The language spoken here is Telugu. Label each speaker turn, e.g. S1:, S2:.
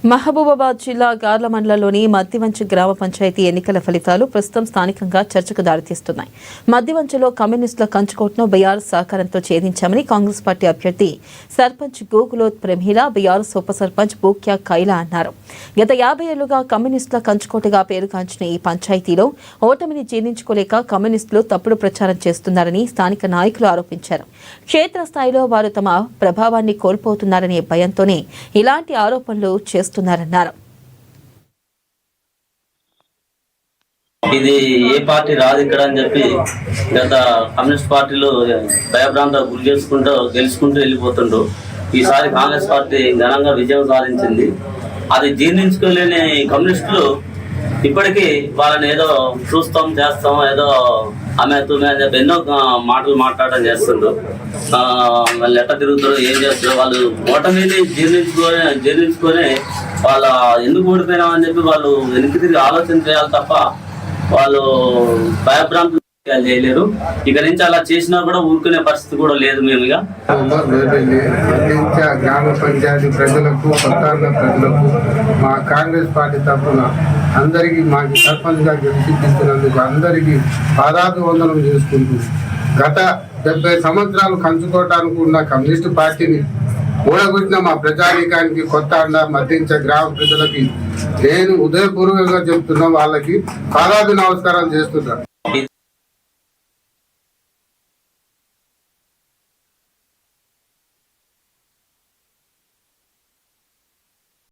S1: మహబూబాబాద్ జిల్లా గార్ల మండలంలోని మద్దివంచ గ్రామ పంచాయతీ ఎన్నికల ఫలితాలు ప్రస్తుతం స్థానికంగా చర్చకు దారితీస్తున్నాయి. మద్దివంచలో కమ్యూనిస్టుల కంచుకోటను బీఆర్ఎస్ సహకారంతో ఛేదించామని కాంగ్రెస్ పార్టీ అభ్యర్థి సర్పంచ్ గోకులోత్ ప్రమీల, బీఆర్ఎస్ ఉప సర్పంచ్ బూక్యా కైలా అన్నారు. గత 50 ఏళ్లుగా కమ్యూనిస్టుల కంచుకోటగా పేరుగాంచిన ఈ పంచాయతీలో ఓటమిని జీర్ణించుకోలేక కమ్యూనిస్టులు తప్పుడు ప్రచారం చేస్తున్నారని స్థానిక నాయకులు ఆరోపించారు. క్షేత్రస్థాయిలో వారు తమ ప్రభావాన్ని కోల్పోతున్నారనే భయంతోనే ఇలాంటి ఆరోపణలు చేస్తున్నారన్నారు.
S2: ఇది ఏ పార్టీ రాదు ఇక్కడ అని చెప్పి గత కమ్యూనిస్ట్ పార్టీలు భయభ్రాంత గురి చేసుకుంటూ గెలుచుకుంటూ వెళ్ళిపోతుండ్రు. ఈసారి కాంగ్రెస్ పార్టీ ఘనంగా విజయం సాధించింది. అది జీర్ణించుకోలేని కమ్యూనిస్టులు ఇప్పటికీ వాళ్ళని ఏదో చూస్తాం చేస్తాం ఏదో ఆమె తుమ్మె అని చెప్పి ఎన్నో మాటలు మాట్లాడడం చేస్తుండ్రు. వాళ్ళు ఎట్లా తిరుగుతారు, ఏం చేస్తారు, వాళ్ళు ఓటమిని జీర్ణించుకొని వాళ్ళ ఎందుకు ఓడిపోయినామని చెప్పి వాళ్ళు వెనక్కి తిరిగి ఆలోచన చేయాలి తప్ప వాళ్ళు భయభ్రాంతులు చేయలేరు. ఇక నుంచి అలా చేసినా కూడా ఊరుకునే పరిస్థితి కూడా లేదు. మేము ఇక
S3: గ్రామ పంచాయతీ ప్రజలకు, కొత్తాంగ ప్రజలకు మా కాంగ్రెస్ పార్టీ తరఫున అందరికీ మాకు సర్పంచ్గా గెలిచిస్తున్నందుకు అందరికీ పాదాభివందనం చేసుకుంటూ గత 70 సంవత్సరాలు కంచుకోవటానికి ఉన్న కమ్యూనిస్టు పార్టీని ఓడగొట్టిన మా ప్రజానీకానికి, కొత్త అండ మద్దించ గ్రామ ప్రజలకి నేను ఉదయపూర్వకంగా చెప్తున్నా, వాళ్ళకి పాదాభి నమస్కారం చేస్తున్నాను.